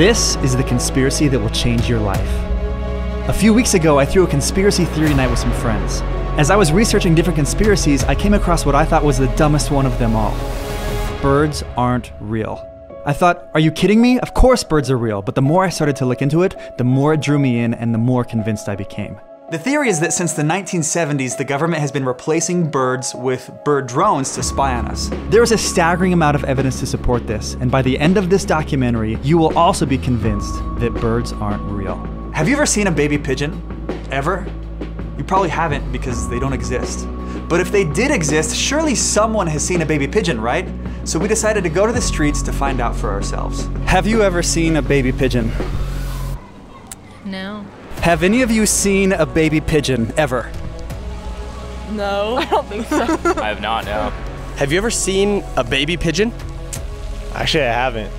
This is the conspiracy that will change your life. A few weeks ago, I threw a conspiracy theory night with some friends. As I was researching different conspiracies, I came across what I thought was the dumbest one of them all. Birds aren't real. I thought, are you kidding me? Of course birds are real, but the more I started to look into it, the more it drew me in and the more convinced I became. The theory is that since the 1970s, the government has been replacing birds with bird drones to spy on us. There is a staggering amount of evidence to support this, and by the end of this documentary, you will also be convinced that birds aren't real. Have you ever seen a baby pigeon? Ever? You probably haven't because they don't exist. But if they did exist, surely someone has seen a baby pigeon, right? So we decided to go to the streets to find out for ourselves. Have you ever seen a baby pigeon? No. Have any of you seen a baby pigeon, ever? No, I don't think so. I have not, no. Have you ever seen a baby pigeon? Actually, I haven't.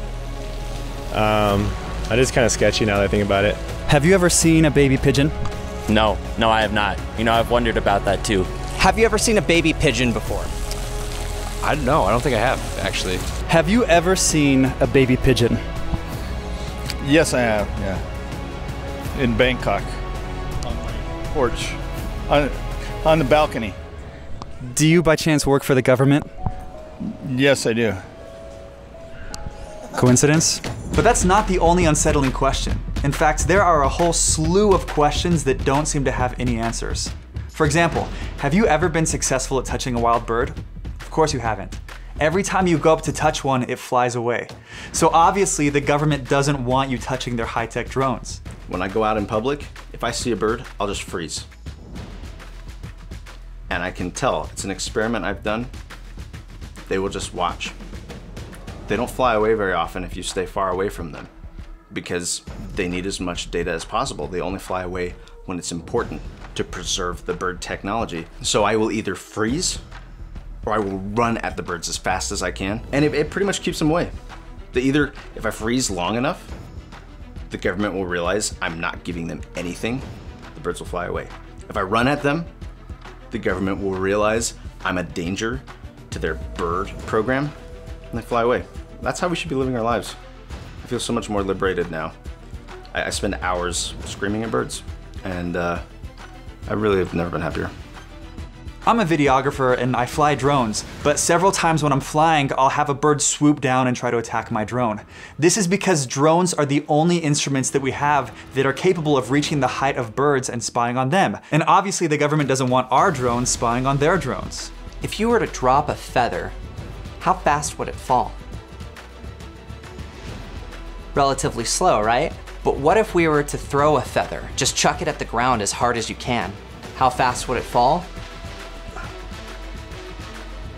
That is kind of sketchy now that I think about it. Have you ever seen a baby pigeon? No, I have not. You know, I've wondered about that too. Have you ever seen a baby pigeon before? I don't think I have, actually. Have you ever seen a baby pigeon? Yes, I have, yeah. In Bangkok. On my porch. On the balcony. Do you by chance work for the government? Yes, I do. Coincidence? But that's not the only unsettling question. In fact, there are a whole slew of questions that don't seem to have any answers. For example, have you ever been successful at touching a wild bird? Of course you haven't. Every time you go up to touch one, it flies away. So obviously the government doesn't want you touching their high-tech drones. When I go out in public, if I see a bird, I'll just freeze. And I can tell, it's an experiment I've done, they will just watch. They don't fly away very often if you stay far away from them because they need as much data as possible. They only fly away when it's important to preserve the bird technology. So I will either freeze or I will run at the birds as fast as I can. And it pretty much keeps them away. If I freeze long enough, the government will realize I'm not giving them anything, the birds will fly away. If I run at them, the government will realize I'm a danger to their bird program, and they fly away. That's how we should be living our lives. I feel so much more liberated now. I spend hours screaming at birds, and I really have never been happier. I'm a videographer and I fly drones, but several times when I'm flying, I'll have a bird swoop down and try to attack my drone. This is because drones are the only instruments that we have that are capable of reaching the height of birds and spying on them. And obviously the government doesn't want our drones spying on their drones. If you were to drop a feather, how fast would it fall? Relatively slow, right? But what if we were to throw a feather? Just chuck it at the ground as hard as you can. How fast would it fall?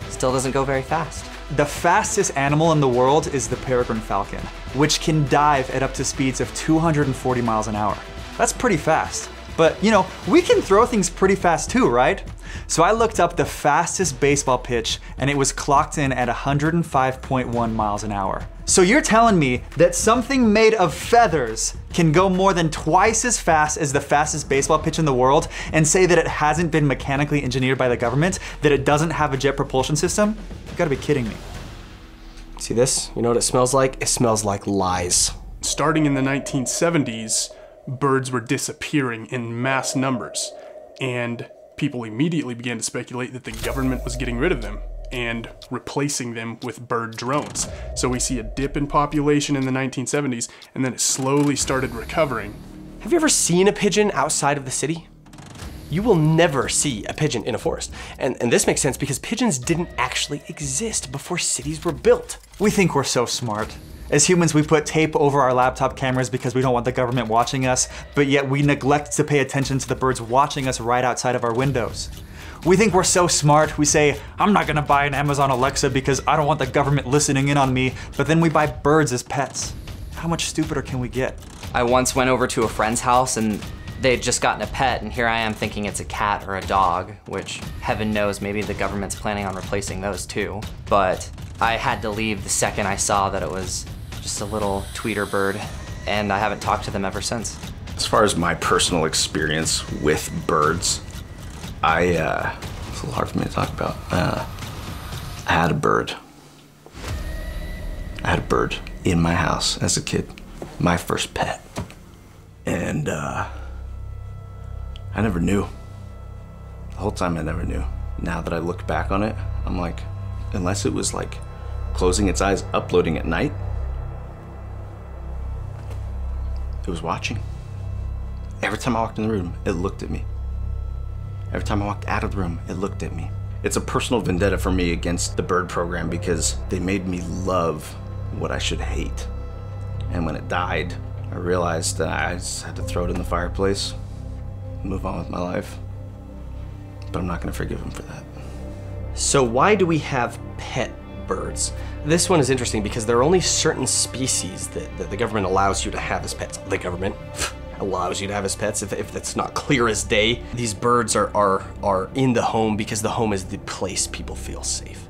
Still doesn't go very fast. The fastest animal in the world is the Peregrine Falcon, which can dive at up to speeds of 240 miles an hour. That's pretty fast. But you know, we can throw things pretty fast too, right? So I looked up the fastest baseball pitch and it was clocked in at 105.1 miles an hour. So you're telling me that something made of feathers can go more than twice as fast as the fastest baseball pitch in the world and say that it hasn't been mechanically engineered by the government, that it doesn't have a jet propulsion system? You gotta be kidding me. See this? You know what it smells like? It smells like lies. Starting in the 1970s, birds were disappearing in mass numbers, and people immediately began to speculate that the government was getting rid of them and replacing them with bird drones. So we see a dip in population in the 1970s, and then it slowly started recovering. Have you ever seen a pigeon outside of the city? You will never see a pigeon in a forest. And this makes sense because pigeons didn't actually exist before cities were built. We think we're so smart. As humans, we put tape over our laptop cameras because we don't want the government watching us, but yet we neglect to pay attention to the birds watching us right outside of our windows. We think we're so smart, we say, I'm not gonna buy an Amazon Alexa because I don't want the government listening in on me, but then we buy birds as pets. How much stupider can we get? I once went over to a friend's house and they had just gotten a pet, and here I am thinking it's a cat or a dog, which heaven knows maybe the government's planning on replacing those too. But I had to leave the second I saw that it was just a little tweeter bird, and I haven't talked to them ever since. As far as my personal experience with birds, it's a little hard for me to talk about. I had a bird. I had a bird in my house as a kid. my first pet. And I never knew. The whole time I never knew. Now that I look back on it, I'm like, unless it was like closing its eyes, uploading at night, it was watching. Every time I walked in the room, it looked at me. Every time I walked out of the room, it looked at me. It's a personal vendetta for me against the bird program because they made me love what I should hate. And when it died, I realized that I just had to throw it in the fireplace, move on with my life. But I'm not gonna forgive him for that. So why do we have pet birds? This one is interesting because there are only certain species that the government allows you to have as pets. The government allows you to have as pets, if that's not clear as day. These birds are in the home because the home is the place people feel safe.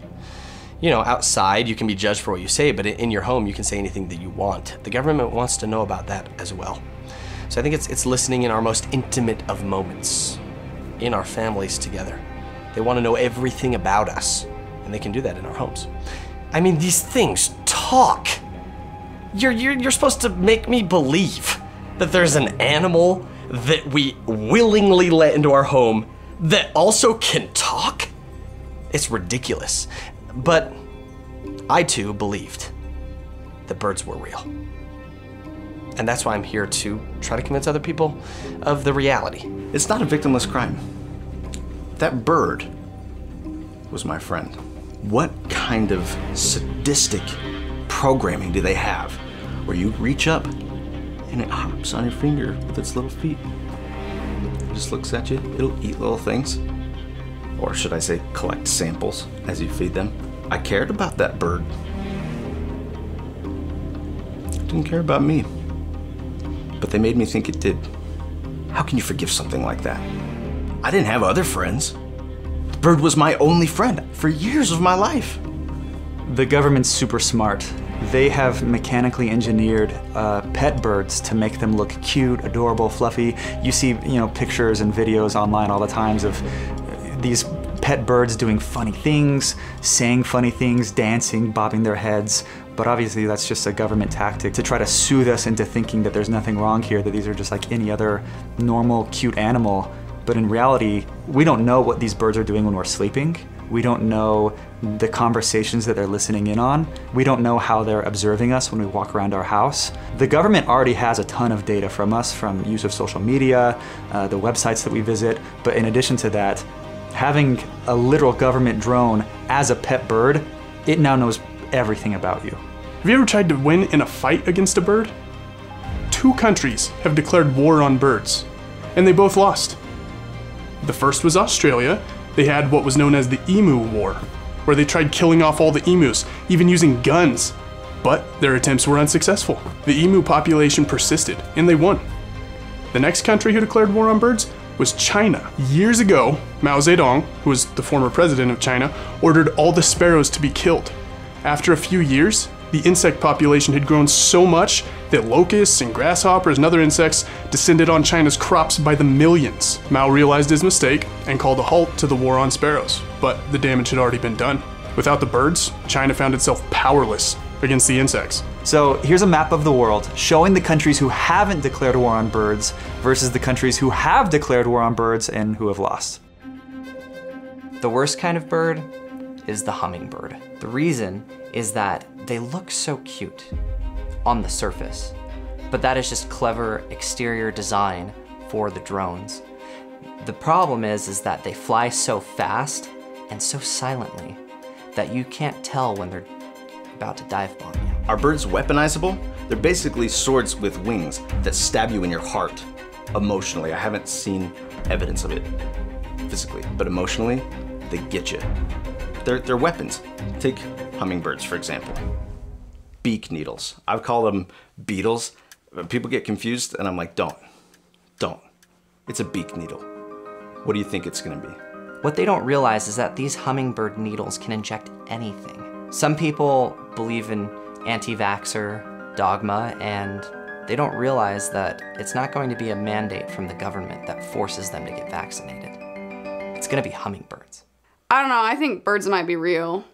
You know, outside you can be judged for what you say, but in your home you can say anything that you want. The government wants to know about that as well. So I think it's listening in our most intimate of moments, in our families together. They want to know everything about us, and they can do that in our homes. I mean, these things talk. You're supposed to make me believe that there's an animal that we willingly let into our home that also can talk? It's ridiculous. But I too believed that birds were real. And that's why I'm here to try to convince other people of the reality. It's not a victimless crime. That bird was my friend. What kind of sadistic programming do they have where you reach up and it hops on your finger with its little feet? It just looks at you. It'll eat little things. Or should I say collect samples as you feed them. I cared about that bird. It didn't care about me. But they made me think it did. How can you forgive something like that? I didn't have other friends. The bird was my only friend for years of my life. The government's super smart. They have mechanically engineered pet birds to make them look cute, adorable, fluffy. You see, pictures and videos online all the times of these pet birds doing funny things, saying funny things, dancing, bobbing their heads. But obviously that's just a government tactic to try to soothe us into thinking that there's nothing wrong here, that these are just like any other normal, cute animal. But in reality, we don't know what these birds are doing when we're sleeping. We don't know the conversations that they're listening in on. We don't know how they're observing us when we walk around our house. The government already has a ton of data from us, from use of social media, the websites that we visit. But in addition to that, having a literal government drone as a pet bird, it now knows everything about you. Have you ever tried to win in a fight against a bird? 2 countries have declared war on birds, and they both lost. The first was Australia. They had what was known as the Emu War, where they tried killing off all the emus, even using guns. But their attempts were unsuccessful. The emu population persisted, and they won. The next country who declared war on birds was China. Years ago, Mao Zedong, who was the former president of China, ordered all the sparrows to be killed. After a few years, the insect population had grown so much that locusts and grasshoppers and other insects descended on China's crops by the millions. Mao realized his mistake and called a halt to the war on sparrows, but the damage had already been done. Without the birds, China found itself powerless against the insects. So here's a map of the world showing the countries who haven't declared war on birds versus the countries who have declared war on birds and who have lost. The worst kind of bird is the hummingbird. The reason is that they look so cute on the surface, but that is just clever exterior design for the drones. The problem is that they fly so fast and so silently that you can't tell when they're about to dive bomb you. Are birds weaponizable? They're basically swords with wings that stab you in your heart emotionally. I haven't seen evidence of it physically, but emotionally, they get you. They're weapons. Take hummingbirds, for example. Beak needles. I've called them beetles. People get confused, and I'm like, don't. It's a beak needle. What do you think it's gonna be? What they don't realize is that these hummingbird needles can inject anything. Some people believe in anti-vaxxer dogma, and they don't realize that it's not going to be a mandate from the government that forces them to get vaccinated. It's gonna be hummingbirds. I don't know, I think birds might be real.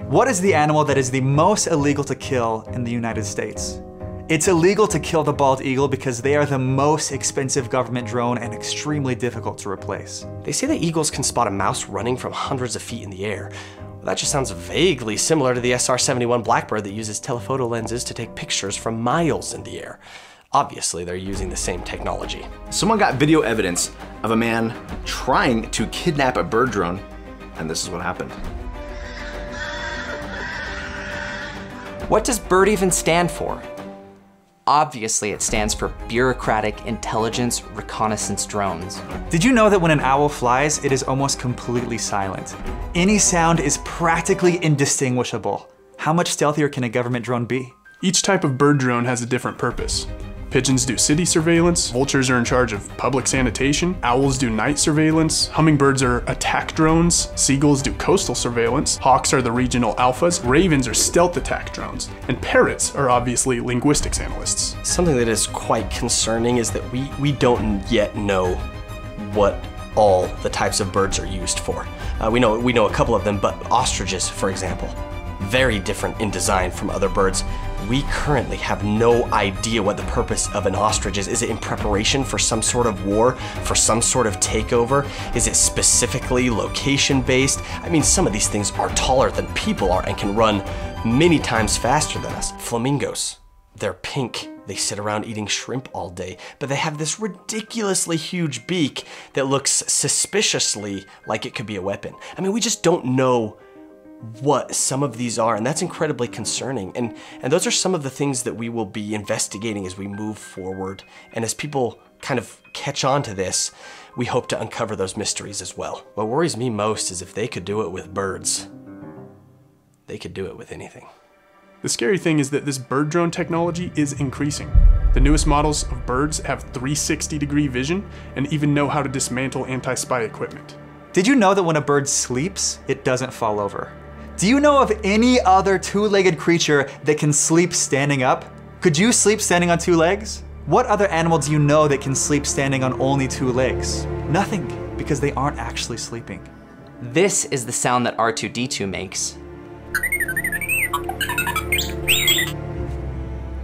What is the animal that is the most illegal to kill in the United States? It's illegal to kill the bald eagle because they are the most expensive government drone and extremely difficult to replace. They say that eagles can spot a mouse running from hundreds of feet in the air. Well, that just sounds vaguely similar to the SR-71 Blackbird that uses telephoto lenses to take pictures from miles in the air. Obviously, they're using the same technology. Someone got video evidence of a man trying to kidnap a bird drone, and this is what happened. What does BIRD even stand for? Obviously, it stands for Bureaucratic Intelligence Reconnaissance Drones. Did you know that when an owl flies, it is almost completely silent? Any sound is practically indistinguishable. How much stealthier can a government drone be? Each type of bird drone has a different purpose. Pigeons do city surveillance, vultures are in charge of public sanitation, owls do night surveillance, hummingbirds are attack drones, seagulls do coastal surveillance, hawks are the regional alphas, ravens are stealth attack drones, and parrots are obviously linguistics analysts. Something that is quite concerning is that we don't yet know what all the types of birds are used for. We know a couple of them, but ostriches, for example, very different in design from other birds. We currently have no idea what the purpose of an ostrich is. Is it in preparation for some sort of war, for some sort of takeover? Is it specifically location-based? I mean, some of these things are taller than people are and can run many times faster than us. Flamingos, they're pink. They sit around eating shrimp all day, but they have this ridiculously huge beak that looks suspiciously like it could be a weapon. I mean, we just don't know what some of these are, and that's incredibly concerning. And those are some of the things that we will be investigating as we move forward. And as people kind of catch on to this, we hope to uncover those mysteries as well. What worries me most is if they could do it with birds, they could do it with anything. The scary thing is that this bird drone technology is increasing. The newest models of birds have 360-degree vision and even know how to dismantle anti-spy equipment. Did you know that when a bird sleeps, it doesn't fall over? Do you know of any other two-legged creature that can sleep standing up? Could you sleep standing on two legs? What other animal do you know that can sleep standing on only two legs? Nothing, because they aren't actually sleeping. This is the sound that R2-D2 makes.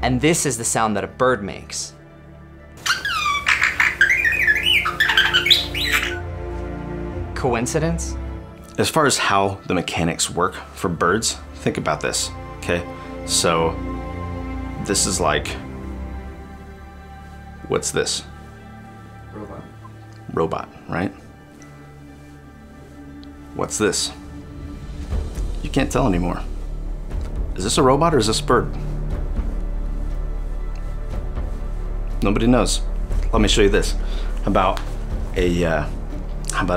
And this is the sound that a bird makes. Coincidence? As far as how the mechanics work for birds, think about this, okay? So this is like, what's this? Robot. Robot, right? What's this? You can't tell anymore. Is this a robot or is this a bird? Nobody knows. Let me show you this. How about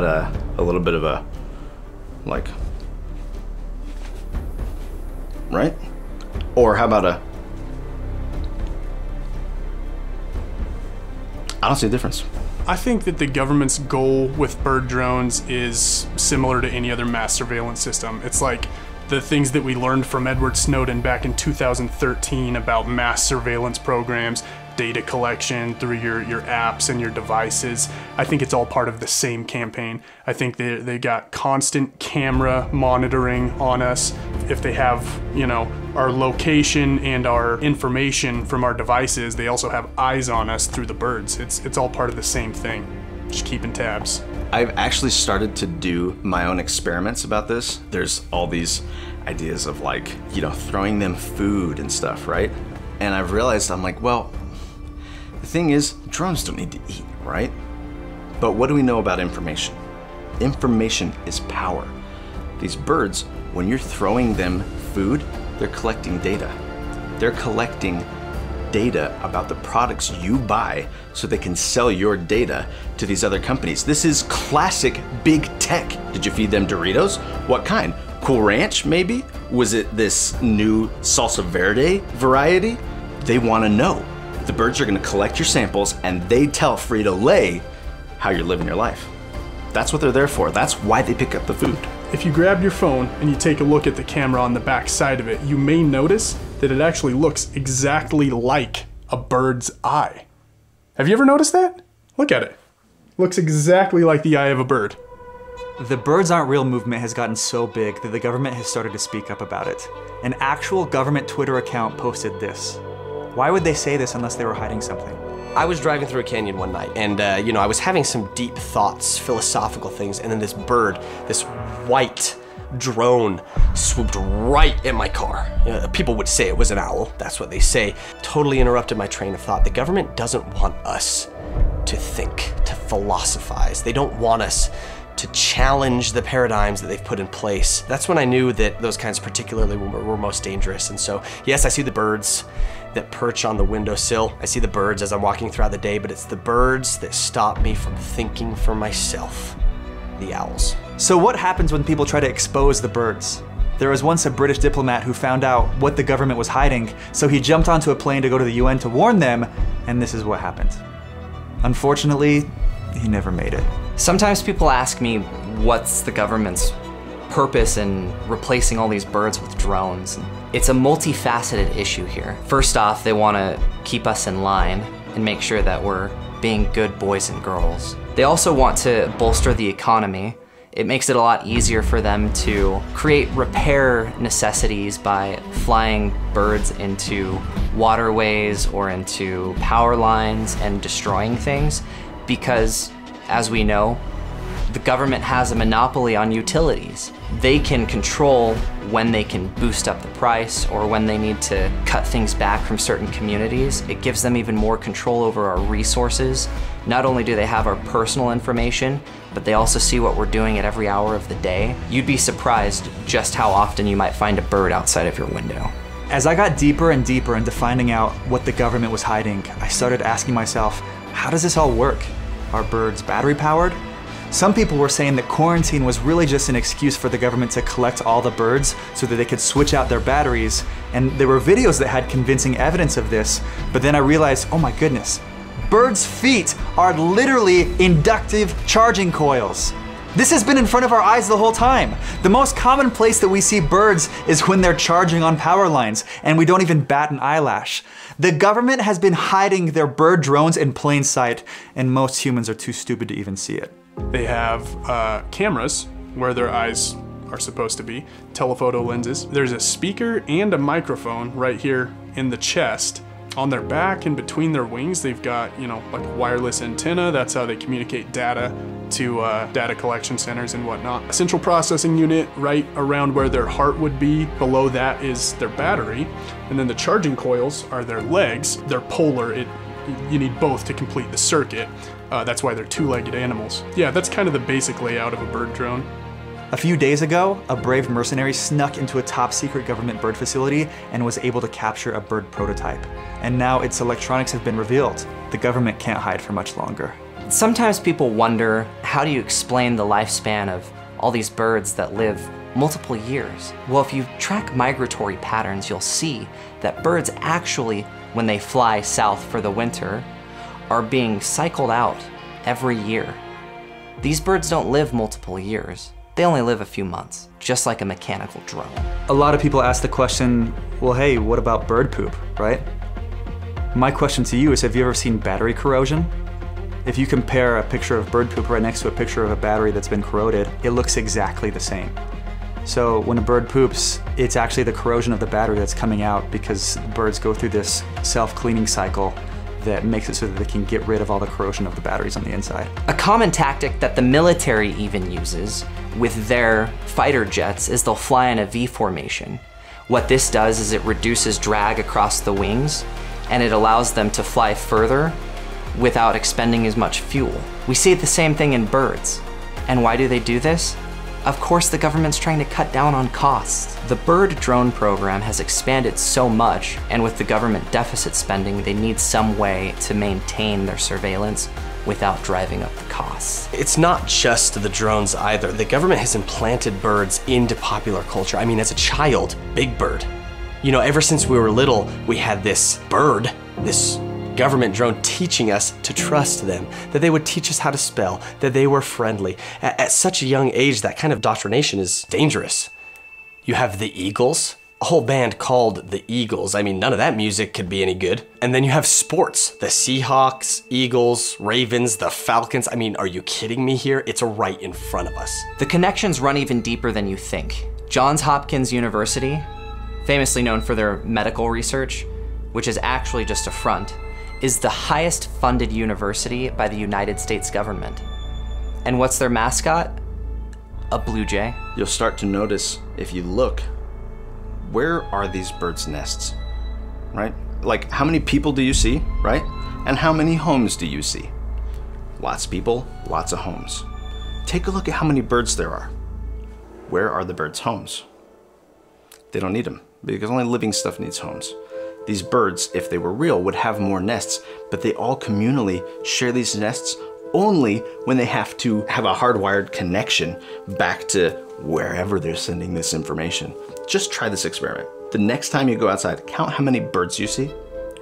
a little bit of a, like, right? Or how about a, I don't see a difference. I think that the government's goal with bird drones is similar to any other mass surveillance system. It's like the things that we learned from Edward Snowden back in 2013 about mass surveillance programs, data collection through your apps and your devices. I think it's all part of the same campaign. I think they got constant camera monitoring on us. If they have, you know, our location and our information from our devices, they also have eyes on us through the birds. It's all part of the same thing. Just keeping tabs. I've actually started to do my own experiments about this. There's all these ideas of, like, you know, throwing them food and stuff, right? And I've realized, I'm like, well, the thing is, drones don't need to eat, right? But what do we know about information? Information is power. These birds, when you're throwing them food, they're collecting data. They're collecting data about the products you buy so they can sell your data to these other companies. This is classic big tech. Did you feed them Doritos? What kind? Cool Ranch, maybe? Was it this new salsa verde variety? They want to know. The birds are going to collect your samples and they tell Frito-Lay how you're living your life. That's what they're there for. That's why they pick up the food. If you grab your phone and you take a look at the camera on the back side of it, you may notice that it actually looks exactly like a bird's eye. Have you ever noticed that? Look at it. Looks exactly like the eye of a bird. The birds aren't real movement has gotten so big that the government has started to speak up about it. An actual government Twitter account posted this. Why would they say this unless they were hiding something? I was driving through a canyon one night and, I was having some deep thoughts, philosophical things, and then this bird, this white drone, swooped right in my car. People would say it was an owl, that's what they say. Totally interrupted my train of thought. The government doesn't want us to think, to philosophize. They don't want us to challenge the paradigms that they've put in place. That's when I knew that those kinds particularly were most dangerous. And so, yes, I see the birds that perch on the windowsill. I see the birds as I'm walking throughout the day, but it's the birds that stop me from thinking for myself. The owls. So what happens when people try to expose the birds? There was once a British diplomat who found out what the government was hiding, so he jumped onto a plane to go to the UN to warn them, and this is what happened. Unfortunately, he never made it. Sometimes people ask me what's the government's purpose in replacing all these birds with drones. It's a multifaceted issue here. First off, they want to keep us in line and make sure that we're being good boys and girls. They also want to bolster the economy. It makes it a lot easier for them to create repair necessities by flying birds into waterways or into power lines and destroying things, because as we know, the government has a monopoly on utilities. They can control when they can boost up the price or when they need to cut things back from certain communities. It gives them even more control over our resources. Not only do they have our personal information, but they also see what we're doing at every hour of the day. You'd be surprised just how often you might find a bird outside of your window. As I got deeper and deeper into finding out what the government was hiding, I started asking myself, how does this all work? Are birds battery powered? Some people were saying that quarantine was really just an excuse for the government to collect all the birds so that they could switch out their batteries, and there were videos that had convincing evidence of this, but then I realized, oh my goodness, birds' feet are literally inductive charging coils. This has been in front of our eyes the whole time. The most common place that we see birds is when they're charging on power lines, and we don't even bat an eyelash. The government has been hiding their bird drones in plain sight, and most humans are too stupid to even see it. They have cameras where their eyes are supposed to be, telephoto lenses. There's a speaker and a microphone right here in the chest. On their back and between their wings, they've got, like a wireless antenna. That's how they communicate data to data collection centers and whatnot. A central processing unit right around where their heart would be. Below that is their battery. And then the charging coils are their legs. They're polar. You need both to complete the circuit. That's why they're two-legged animals. Yeah, that's kind of the basic layout of a bird drone. A few days ago, a brave mercenary snuck into a top-secret government bird facility and was able to capture a bird prototype. And now its electronics have been revealed. The government can't hide for much longer. Sometimes people wonder, how do you explain the lifespan of all these birds that live multiple years? Well, if you track migratory patterns, you'll see that birds actually, when they fly south for the winter, are being cycled out every year. These birds don't live multiple years. They only live a few months, just like a mechanical drone. A lot of people ask the question, well, hey, what about bird poop, right? My question to you is, have you ever seen battery corrosion? If you compare a picture of bird poop right next to a picture of a battery that's been corroded, it looks exactly the same. So when a bird poops, it's actually the corrosion of the battery that's coming out because birds go through this self-cleaning cycle that makes it so that they can get rid of all the corrosion of the batteries on the inside. A common tactic that the military even uses with their fighter jets is they'll fly in a V formation. What this does is it reduces drag across the wings and it allows them to fly further without expending as much fuel. We see the same thing in birds. And why do they do this? Of course, the government's trying to cut down on costs. The bird drone program has expanded so much, and with the government deficit spending, they need some way to maintain their surveillance without driving up the costs. It's not just the drones either. The government has implanted birds into popular culture. I mean, as a child, Big Bird. Ever since we were little, we had this bird, this government drone teaching us to trust them, that they would teach us how to spell, that they were friendly. At such a young age, that kind of indoctrination is dangerous. You have the eagles a whole band called the Eagles. I mean, none of that music could be any good. And then you have sports, the Seahawks, Eagles, Ravens, the Falcons. I mean, are you kidding me here? It's right in front of us. The connections run even deeper than you think. Johns Hopkins University, famously known for their medical research, which is actually just a front, is the highest funded university by the United States government. And what's their mascot? A blue jay. You'll start to notice, if you look, where are these birds' nests, right? Like, how many people do you see, right? And how many homes do you see? Lots of people, lots of homes. Take a look at how many birds there are. Where are the birds' homes? They don't need them, because only living stuff needs homes. These birds, if they were real, would have more nests, but they all communally share these nests only when they have to have a hardwired connection back to wherever they're sending this information. Just try this experiment. The next time you go outside, count how many birds you see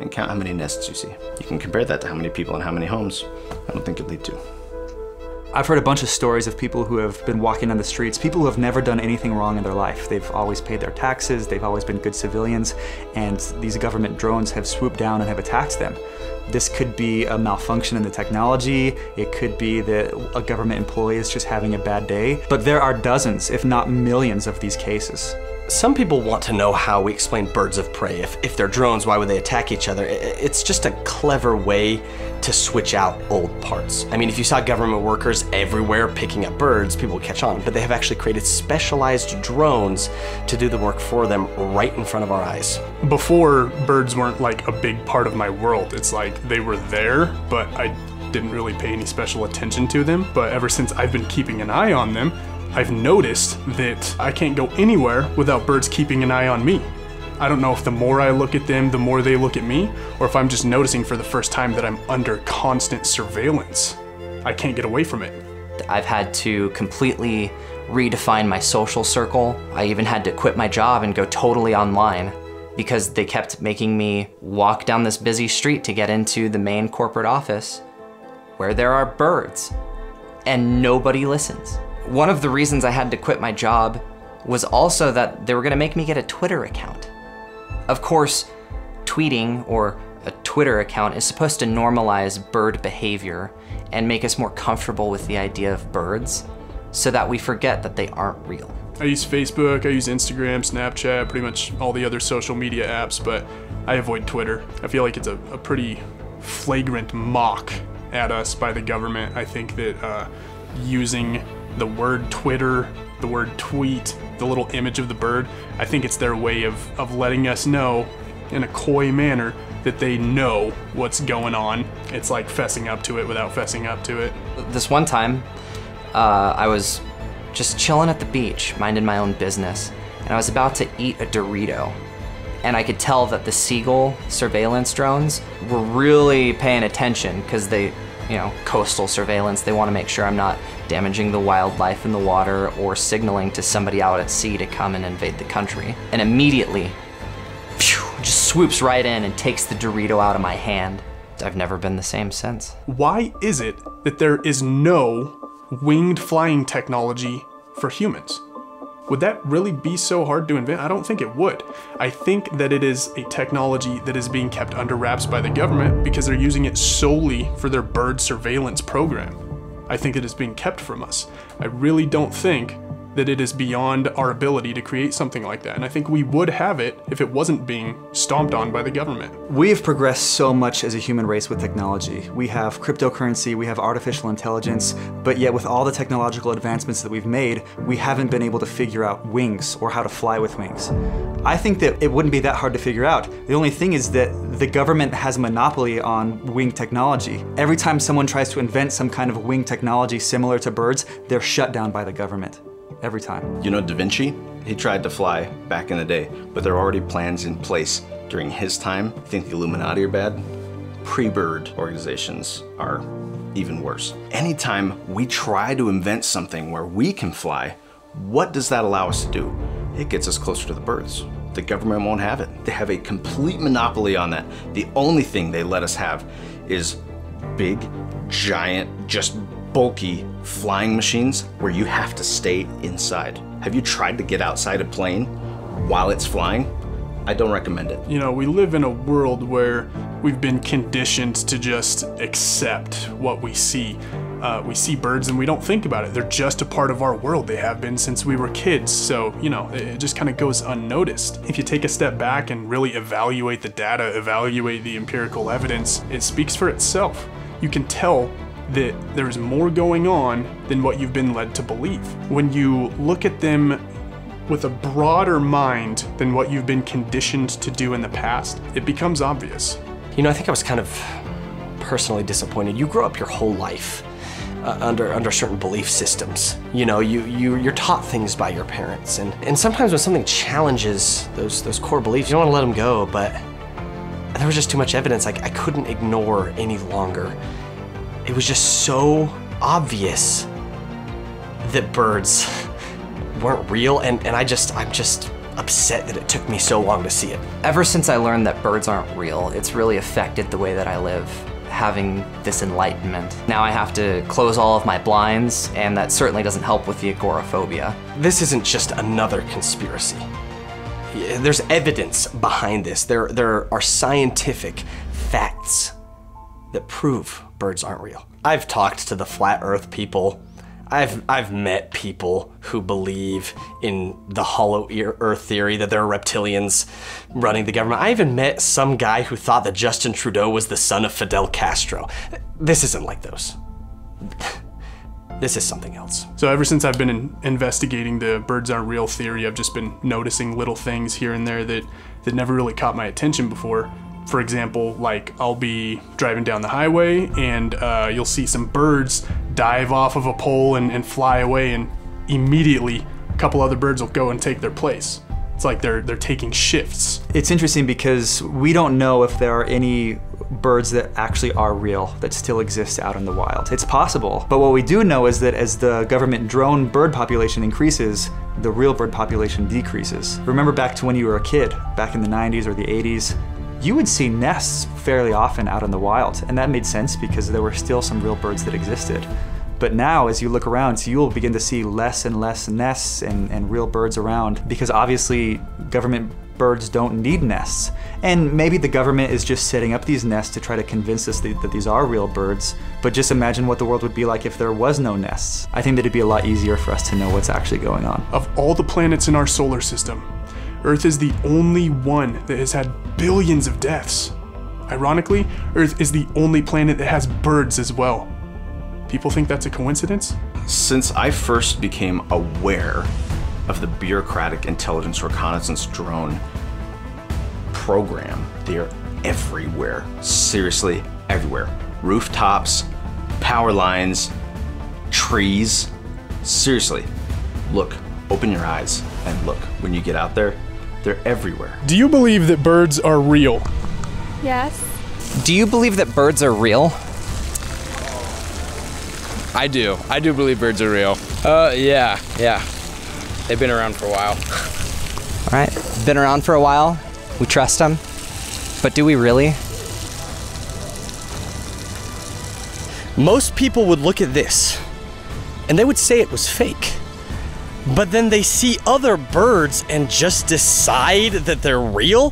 and count how many nests you see. You can compare that to how many people and how many homes. I don't think it'd lead to. I've heard a bunch of stories of people who have been walking on the streets, people who have never done anything wrong in their life. They've always paid their taxes, they've always been good civilians, and these government drones have swooped down and have attacked them. This could be a malfunction in the technology, it could be that a government employee is just having a bad day, but there are dozens, if not millions, of these cases. Some people want to know how we explain birds of prey. If they're drones, why would they attack each other? It's just a clever way to switch out old parts. I mean, if you saw government workers everywhere picking up birds, people would catch on, but they have actually created specialized drones to do the work for them right in front of our eyes. Before, birds weren't like a big part of my world. It's like they were there, but I didn't really pay any special attention to them. But ever since I've been keeping an eye on them, I've noticed that I can't go anywhere without birds keeping an eye on me. I don't know if the more I look at them, the more they look at me, or if I'm just noticing for the first time that I'm under constant surveillance. I can't get away from it. I've had to completely redefine my social circle. I even had to quit my job and go totally online because they kept making me walk down this busy street to get into the main corporate office where there are birds and nobody listens. One of the reasons I had to quit my job was also that they were gonna make me get a Twitter account. Of course, tweeting or a Twitter account is supposed to normalize bird behavior and make us more comfortable with the idea of birds so that we forget that they aren't real. I use Facebook, I use Instagram, Snapchat, pretty much all the other social media apps, but I avoid Twitter. I feel like it's a pretty flagrant mock at us by the government. I think that using the word Twitter, the word tweet, the little image of the bird, I think it's their way of letting us know in a coy manner that they know what's going on. It's like fessing up to it without fessing up to it. This one time, I was just chilling at the beach, minding my own business, and I was about to eat a Dorito. And I could tell that the seagull surveillance drones were really paying attention because they, you know, coastal surveillance, they want to make sure I'm not damaging the wildlife in the water or signaling to somebody out at sea to come and invade the country. And immediately, phew, just swoops right in and takes the Dorito out of my hand. I've never been the same since. Why is it that there is no winged flying technology for humans? Would that really be so hard to invent? I don't think it would. I think that it is a technology that is being kept under wraps by the government because they're using it solely for their bird surveillance program. I think it is being kept from us. I really don't think that it is beyond our ability to create something like that. And I think we would have it if it wasn't being stomped on by the government. We have progressed so much as a human race with technology. We have cryptocurrency, we have artificial intelligence, but yet with all the technological advancements that we've made, we haven't been able to figure out wings or how to fly with wings. I think that it wouldn't be that hard to figure out. The only thing is that the government has a monopoly on wing technology. Every time someone tries to invent some kind of wing technology similar to birds, they're shut down by the government. Every time. You know Da Vinci? He tried to fly back in the day, but there are already plans in place during his time. You think the Illuminati are bad? Pre-bird organizations are even worse. Anytime we try to invent something where we can fly, what does that allow us to do? It gets us closer to the birds. The government won't have it. They have a complete monopoly on that. The only thing they let us have is big, giant, just bulky flying machines where you have to stay inside. Have you tried to get outside a plane? while it's flying, I don't recommend it. You know, we live in a world where we've been conditioned to just accept what we see. We see birds and we don't think about it. They're just a part of our world. They have been since we were kids. So, you know, it just kind of goes unnoticed. If you take a step back and really evaluate the data, evaluate the empirical evidence, it speaks for itself. You can tell that there's more going on than what you've been led to believe. When you look at them with a broader mind than what you've been conditioned to do in the past, it becomes obvious. You know, I think I was kind of personally disappointed. You grow up your whole life under certain belief systems. You know, you're taught things by your parents, and sometimes when something challenges those core beliefs, you don't want to let them go, but there was just too much evidence I couldn't ignore any longer. It was just so obvious that birds weren't real, and I'm just upset that it took me so long to see it. Ever since I learned that birds aren't real, it's really affected the way that I live, having this enlightenment. Now I have to close all of my blinds, and that certainly doesn't help with the agoraphobia. This isn't just another conspiracy. There's evidence behind this. There are scientific facts that prove birds aren't real. I've talked to the flat earth people. I've met people who believe in the hollow earth theory, that there are reptilians running the government. I even met some guy who thought that Justin Trudeau was the son of Fidel Castro. This isn't like those. This is something else. So ever since I've been investigating the birds aren't real theory, I've just been noticing little things here and there that never really caught my attention before. For example, like I'll be driving down the highway and you'll see some birds dive off of a pole and fly away, and immediately a couple other birds will go and take their place. It's like they're taking shifts. It's interesting because we don't know if there are any birds that actually are real that still exist out in the wild. It's possible, but what we do know is that as the government drone bird population increases, the real bird population decreases. Remember back to when you were a kid, back in the 90s or the 80s, you would see nests fairly often out in the wild, and that made sense because there were still some real birds that existed. But now, as you look around, you'll begin to see less and less nests and real birds around, because obviously government birds don't need nests. And maybe the government is just setting up these nests to try to convince us that these are real birds, but just imagine what the world would be like if there was no nests. I think that it'd be a lot easier for us to know what's actually going on. Of all the planets in our solar system, Earth is the only one that has had billions of deaths. Ironically, Earth is the only planet that has birds as well. People think that's a coincidence? Since I first became aware of the bureaucratic intelligence reconnaissance drone program, they're everywhere. Seriously, everywhere. Rooftops, power lines, trees. Seriously, look, open your eyes and look. When you get out there, they're everywhere. Do you believe that birds are real? Yes. Do you believe that birds are real? I do. I do believe birds are real. Yeah. They've been around for a while. All right, been around for a while. We trust them, but do we really? Most people would look at this and they would say it was fake. But then they see other birds and just decide that they're real?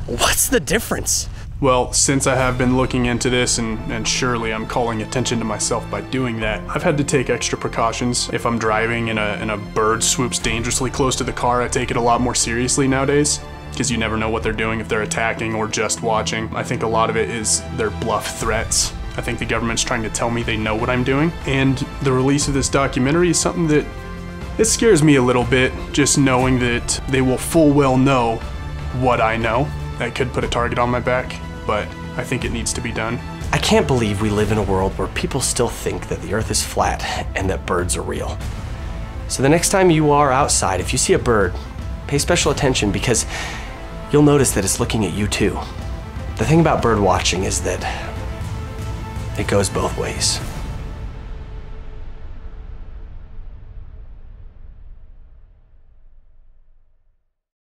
What's the difference? Well, since I have been looking into this, and surely I'm calling attention to myself by doing that, I've had to take extra precautions. If I'm driving and a bird swoops dangerously close to the car, I take it a lot more seriously nowadays, because you never know what they're doing, if they're attacking or just watching. I think a lot of it is their bluff threats. I think the government's trying to tell me they know what I'm doing, and the release of this documentary is something that it scares me a little bit, just knowing that they will full well know what I know. That could put a target on my back, but I think it needs to be done. I can't believe we live in a world where people still think that the Earth is flat and that birds are real. So the next time you are outside, if you see a bird, pay special attention, because you'll notice that it's looking at you too. The thing about bird watching is that it goes both ways.